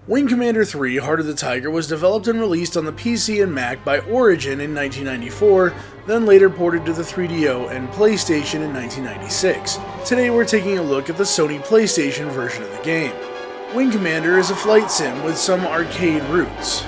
Wing Commander 3: Heart of the Tiger was developed and released on the PC and Mac by Origin in 1994, then later ported to the 3DO and PlayStation in 1996. Today we're taking a look at the Sony PlayStation version of the game. Wing Commander is a flight sim with some arcade roots.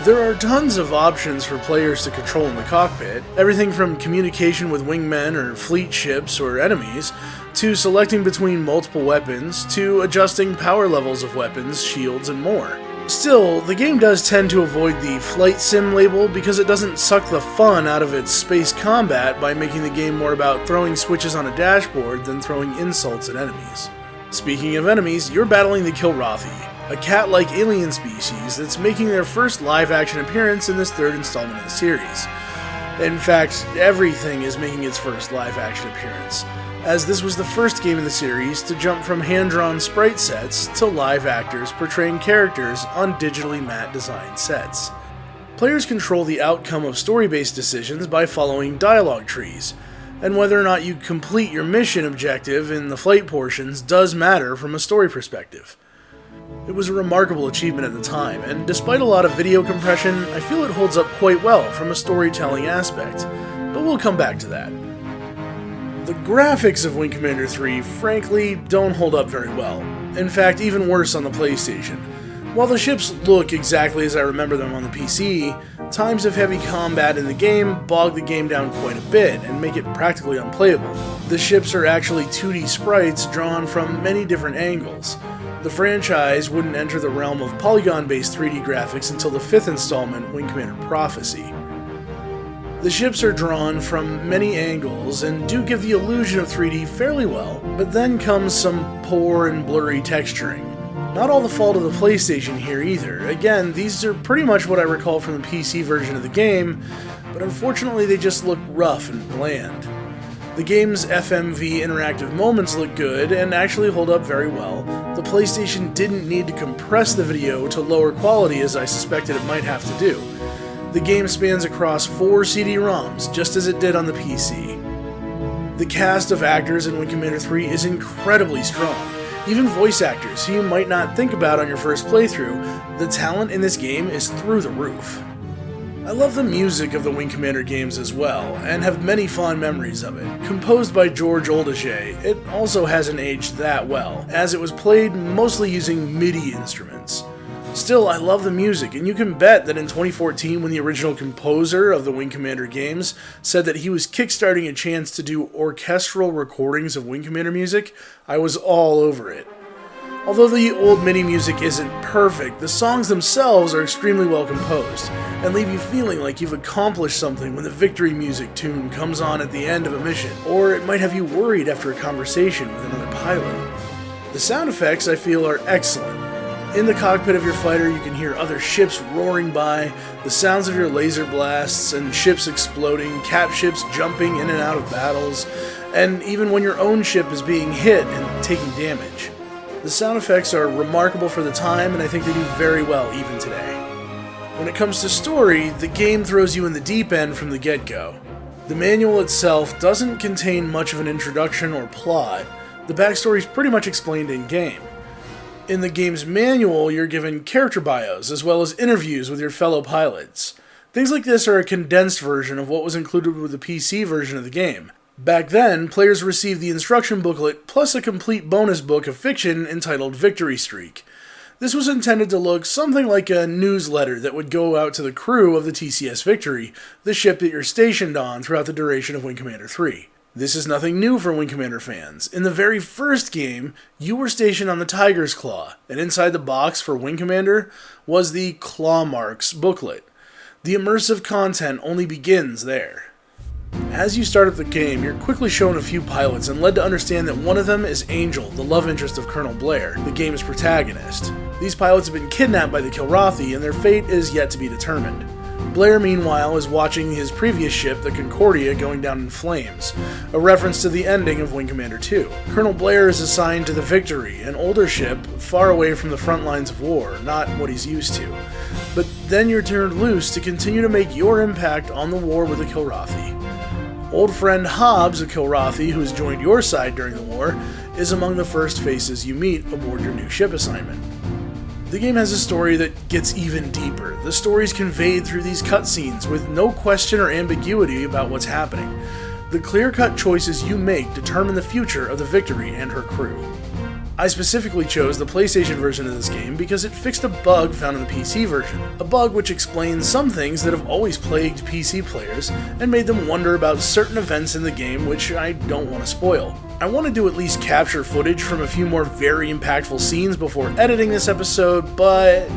There are tons of options for players to control in the cockpit, everything from communication with wingmen or fleet ships or enemies, to selecting between multiple weapons, to adjusting power levels of weapons, shields, and more. Still, the game does tend to avoid the flight sim label because it doesn't suck the fun out of its space combat by making the game more about throwing switches on a dashboard than throwing insults at enemies. Speaking of enemies, you're battling the Kilrathi, a cat-like alien species that's making their first live-action appearance in this third installment of the series. In fact, everything is making its first live-action appearance, as this was the first game in the series to jump from hand-drawn sprite sets to live actors portraying characters on digitally matte-designed sets. Players control the outcome of story-based decisions by following dialogue trees, and whether or not you complete your mission objective in the flight portions does matter from a story perspective. It was a remarkable achievement at the time, and despite a lot of video compression, I feel it holds up quite well from a storytelling aspect, but we'll come back to that. The graphics of Wing Commander 3, frankly, don't hold up very well. In fact, even worse on the PlayStation. While the ships look exactly as I remember them on the PC, times of heavy combat in the game bog the game down quite a bit and make it practically unplayable. The ships are actually 2D sprites drawn from many different angles. The franchise wouldn't enter the realm of polygon-based 3D graphics until the 5th installment, Wing Commander Prophecy. The ships are drawn from many angles and do give the illusion of 3D fairly well, but then comes some poor and blurry texturing. Not all the fault of the PlayStation here either. Again, these are pretty much what I recall from the PC version of the game, but unfortunately they just look rough and bland. The game's FMV interactive moments look good and actually hold up very well. The PlayStation didn't need to compress the video to lower quality as I suspected it might have to do. The game spans across 4 CD-ROMs, just as it did on the PC. The cast of actors in Wing Commander 3 is incredibly strong. Even voice actors, who you might not think about on your first playthrough, the talent in this game is through the roof. I love the music of the Wing Commander games as well, and have many fond memories of it. Composed by George Oldachet, it also hasn't aged that well, as it was played mostly using MIDI instruments. Still, I love the music, and you can bet that in 2014, when the original composer of the Wing Commander games said that he was kickstarting a chance to do orchestral recordings of Wing Commander music, I was all over it. Although the old MIDI music isn't perfect, the songs themselves are extremely well composed, and leave you feeling like you've accomplished something when the victory music tune comes on at the end of a mission, or it might have you worried after a conversation with another pilot. The sound effects, I feel, are excellent. In the cockpit of your fighter, you can hear other ships roaring by, the sounds of your laser blasts, and ships exploding, cap ships jumping in and out of battles, and even when your own ship is being hit and taking damage. The sound effects are remarkable for the time, and I think they do very well even today. When it comes to story, the game throws you in the deep end from the get-go. The manual itself doesn't contain much of an introduction or plot. The backstory is pretty much explained in-game. In the game's manual, you're given character bios, as well as interviews with your fellow pilots. Things like this are a condensed version of what was included with the PC version of the game. Back then, players received the instruction booklet plus a complete bonus book of fiction entitled Victory Streak. This was intended to look something like a newsletter that would go out to the crew of the TCS Victory, the ship that you're stationed on throughout the duration of Wing Commander 3. This is nothing new for Wing Commander fans. In the very first game, you were stationed on the Tiger's Claw, and inside the box for Wing Commander was the Claw Marks booklet. The immersive content only begins there. As you start up the game, you're quickly shown a few pilots and led to understand that one of them is Angel, the love interest of Colonel Blair, the game's protagonist. These pilots have been kidnapped by the Kilrathi, and their fate is yet to be determined. Blair, meanwhile, is watching his previous ship, the Concordia, going down in flames, a reference to the ending of Wing Commander 2. Colonel Blair is assigned to the Victory, an older ship far away from the front lines of war, not what he's used to. But then you're turned loose to continue to make your impact on the war with the Kilrathi. Old friend Hobbs, a Kilrathi who has joined your side during the war, is among the first faces you meet aboard your new ship assignment. The game has a story that gets even deeper. The story is conveyed through these cutscenes with no question or ambiguity about what's happening. The clear-cut choices you make determine the future of the Victory and her crew. I specifically chose the PlayStation version of this game because it fixed a bug found in the PC version, a bug which explains some things that have always plagued PC players and made them wonder about certain events in the game which I don't want to spoil. I wanted to at least capture footage from a few more very impactful scenes before editing this episode, but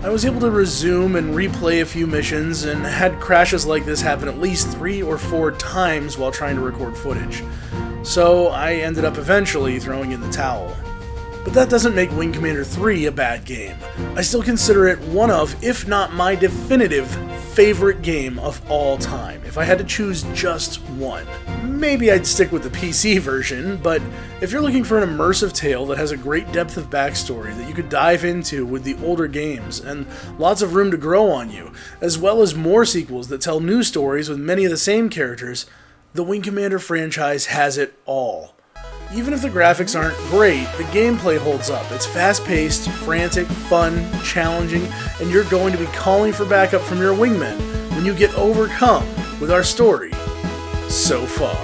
I was able to resume and replay a few missions and had crashes like this happen at least 3 or 4 times while trying to record footage. So I ended up eventually throwing in the towel. But that doesn't make Wing Commander 3 a bad game. I still consider it one of, if not my definitive, favorite game of all time. If I had to choose just one. Maybe I'd stick with the PC version, but if you're looking for an immersive tale that has a great depth of backstory that you could dive into with the older games, and lots of room to grow on you, as well as more sequels that tell new stories with many of the same characters, the Wing Commander franchise has it all. Even if the graphics aren't great, the gameplay holds up. It's fast-paced, frantic, fun, challenging, and you're going to be calling for backup from your wingmen when you get overcome with our story so far.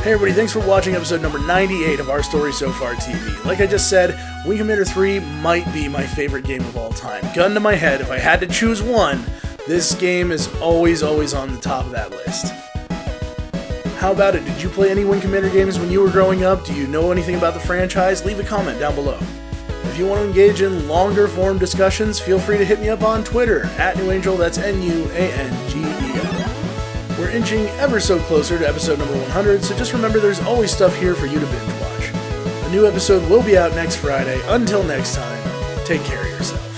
Hey everybody, thanks for watching episode number 98 of Our Story So Far TV. Like I just said, Wing Commander 3 might be my favorite game of all time. Gun to my head, if I had to choose one, this game is always on the top of that list. How about it? Did you play any Wing Commander games when you were growing up? Do you know anything about the franchise? Leave a comment down below. If you want to engage in longer form discussions, feel free to hit me up on Twitter, @NewAngel, that's NUANGEL. We're inching ever so closer to episode number 100, so just remember there's always stuff here for you to binge watch. A new episode will be out next Friday. Until next time, take care of yourself.